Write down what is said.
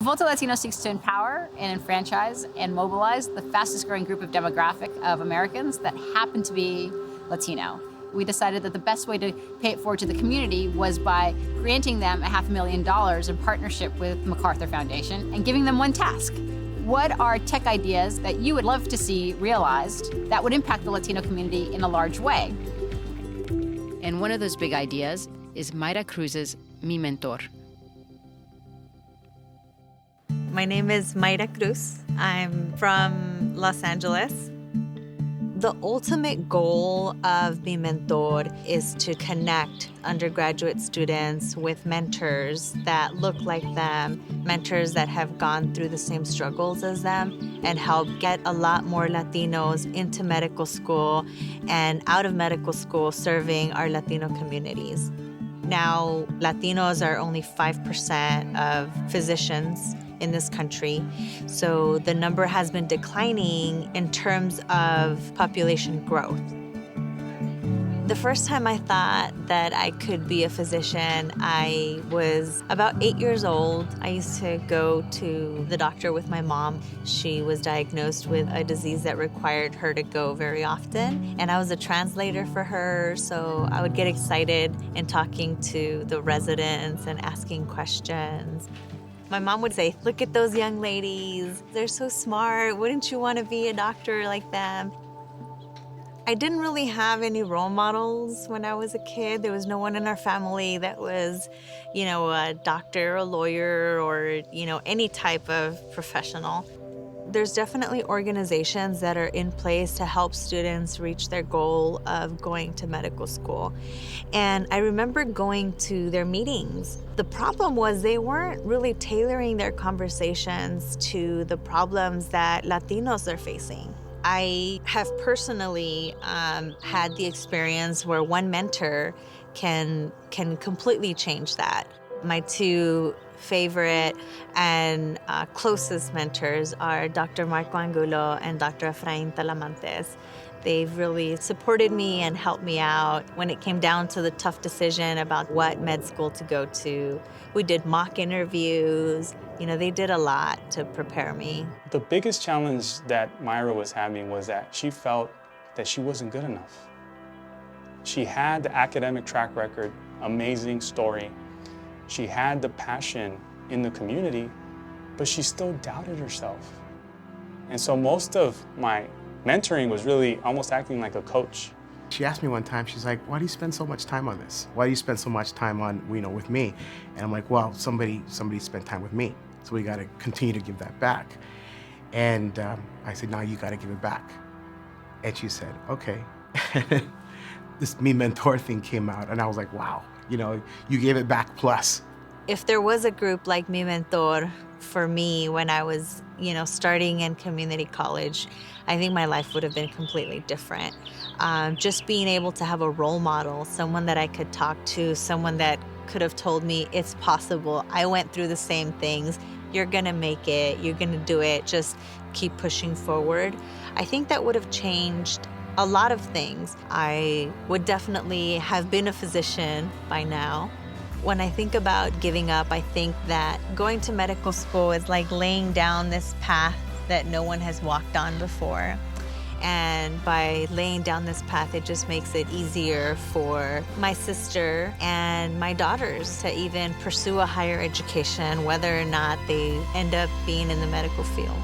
Voto Latino seeks to empower and enfranchise and mobilize the fastest growing group of demographic of Americans that happen to be Latino. We decided that the best way to pay it forward to the community was by granting them $500,000 in partnership with MacArthur Foundation and giving them one task. What are tech ideas that you would love to see realized that would impact the Latino community in a large way? And one of those big ideas is Mayra Cruz's Mi Mentor. My name is Mayra Cruz. I'm from Los Angeles. The ultimate goal of Mi Mentor is to connect undergraduate students with mentors that look like them, mentors that have gone through the same struggles as them, and help get a lot more Latinos into medical school and out of medical school serving our Latino communities. Now, Latinos are only 5% of physicians in this country, so the number has been declining in terms of population growth. The first time I thought that I could be a physician, I was about 8 years old. I used to go to the doctor with my mom. She was diagnosed with a disease that required her to go very often, and I was a translator for her, so I would get excited in talking to the residents and asking questions. My mom would say, "Look at those young ladies. They're so smart. Wouldn't you want to be a doctor like them?" I didn't really have any role models when I was a kid. There was no one in our family that was, a doctor, a lawyer, or, any type of professional. There's definitely organizations that are in place to help students reach their goal of going to medical school. And I remember going to their meetings. The problem was they weren't really tailoring their conversations to the problems that Latinos are facing. I have personally had the experience where one mentor can completely change that. My two favorite and closest mentors are Dr. Marco Angulo and Dr. Efrain Talamantes. They've really supported me and helped me out when it came down to the tough decision about what med school to go to. We did mock interviews. They did a lot to prepare me. The biggest challenge that Mayra was having was that she felt that she wasn't good enough. She had the academic track record, amazing story. She had the passion in the community, but she still doubted herself. And so most of my mentoring was really almost acting like a coach. She asked me one time, she's like, "Why do you spend so much time on this? Why do you spend so much time on, with me?" And I'm like, "Well, somebody spent time with me, so we got to continue to give that back." And I said, "Now you got to give it back." And she said, "Okay." This Mi Mentor thing came out, and I was like, wow, you gave it back plus. If there was a group like Mi Mentor for me when I was, starting in community college, I think my life would have been completely different. Just being able to have a role model, someone that I could talk to, someone that could have told me it's possible. I went through the same things. You're gonna make it. You're gonna do it. Just keep pushing forward. I think that would have changed a lot of things. I would definitely have been a physician by now. When I think about giving up, I think that going to medical school is like laying down this path that no one has walked on before. And by laying down this path, it just makes it easier for my sister and my daughters to even pursue a higher education, whether or not they end up being in the medical field.